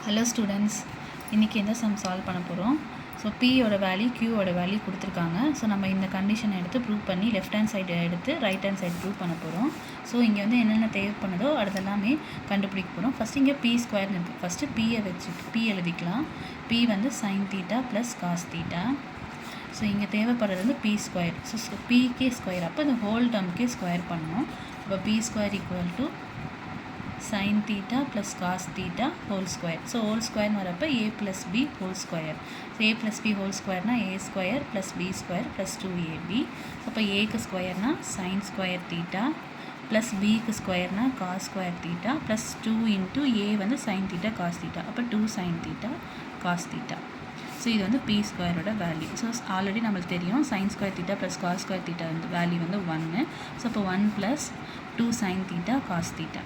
Hello students, இன்றைக்கி எந்த some solve பண்ண போகிறோம். ஸோ பியோட வேல்யூ கியூவோட வேல்யூ கொடுத்துருக்காங்க. ஸோ நம்ம இந்த கண்டிஷனை எடுத்து ப்ரூவ் பண்ணி லெஃப்ட் ஹேண்ட் சைடு எடுத்து ரைட் ஹேண்ட் சைடு ப்ரூவ் பண்ண போகிறோம். ஸோ இங்கே வந்து என்னென்ன தேவைப்படுதோ அதெல்லாமே கண்டுபிடிக்க போகிறோம். ஃபஸ்ட்டு இங்கே பி ஸ்கொயர்னு இருக்குது. ஃபஸ்ட்டு பியை வச்சுட்டு பி எழுதிக்கலாம். பி வந்து sine theta plus cos theta. So இங்கே தேவைப்படுறது வந்து பி ஸ்கொயர். ஸோ பிகே ஸ்கொயர், அப்போ இந்த ஹோல் டேர்முக்கே ஸ்கொயர் பண்ணணும். அப்போ P square equal to sin theta plus cos theta whole square. So whole square வரப்ப a plus b whole square. So a plus b whole square na a square plus b square plus 2ab. So அப்போ a க்கு square na sin square theta plus b க்கு square na cos square theta plus 2 into a வந்து sin theta cos theta. அப்போ 2 sin theta cos theta. So இது வந்து B ஸ்கொயரோட value. So already நம்மளுக்கு தெரியும் sin square theta plus cos square theta வந்து value வந்து 1. ஸோ அப்போ 1 plus 2 sin theta cos theta.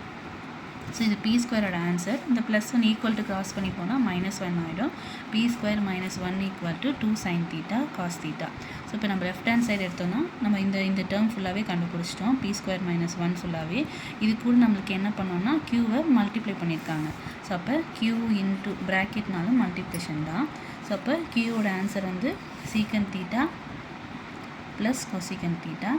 So இது பி ஸ்கொயரோட ஆன்சர். இந்த plus one equal to cross பண்ணி போனால் -1 ஆகிடும். P square -1 equal to 2 sin theta cos theta. So இப்போ நம்ம லெஃப்ட் ஹேண்ட் சைடு எடுத்தோம்னா நம்ம இந்த டேர்ம் ஃபுல்லாகவே கண்டுபிடிச்சிட்டோம். பி ஸ்கொயர் -1 ஃபுல்லாகவே. இது கூட நம்மளுக்கு என்ன பண்ணோம்னா க்யூவை மல்டிப்ளை பண்ணியிருக்காங்க. ஸோ அப்போ க்யூ இன்ட்டு ப்ராக்கெட்னாலும் மல்டிப்ளிகேஷன் தான். ஸோ அப்போ க்யூவோட ஆன்சர் வந்து secant theta plus cosecant theta.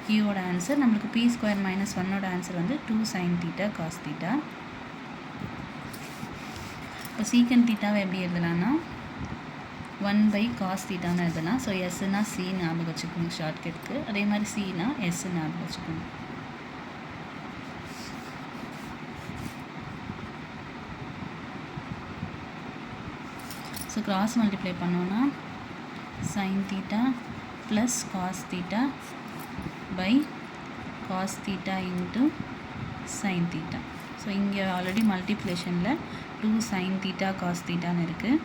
கியூவோட ஆன்சர் நம்மளுக்கு பி ஸ்கொயர் -1ஓட ஆன்சர் வந்து 2 sin theta cos theta. இப்போ சீக்கன் தீட்டாவை எப்படி எழுதலாம்னா 1/cos தீட்டான்னு எழுதலாம். ஸோ எஸ்னா சி ஞாபகம் வச்சுக்கணும் ஷார்ட்கட்க்கு. அதே மாதிரி சினா எஸ் ஞாபகம் வச்சுக்கணும். ஸோ கிராஸ் மல்டிப்ளை பண்ணோன்னா sin theta plus cos theta by cos theta into sin theta. So இங்கே ஆல்ரெடி மல்டிப்ளிகேஷனில் 2 sin theta cos thetaன்னு இருக்குது.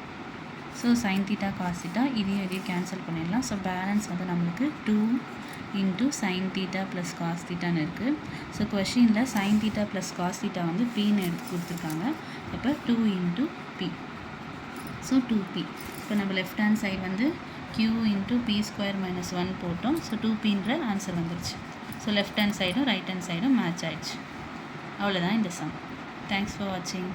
So sin theta cos theta இதையும் கேன்சல் பண்ணிடலாம். ஸோ பேலன்ஸ் வந்து நம்மளுக்கு 2 into sin theta plus cos thetaன்னு இருக்குது. So கொஷினில் sin theta plus cos theta வந்து பின்னு எடுத்து கொடுத்துருக்காங்க. அப்போ 2 into p. So 2p. இப்போ நம்ம லெஃப்ட் ஹேண்ட் சைடு வந்து q into p square -1 போட்டோம். ஸோ 2pன்ற ஆன்சர் வந்துருச்சு. ஸோ லெஃப்ட் ஹேண்ட் சைடும் ரைட் ஹேண்ட் சைடும் மேட்ச் ஆயிடுச்சு. அவ்வளோதான் இந்த சம். தேங்க்ஸ் ஃபார் வாட்சிங்.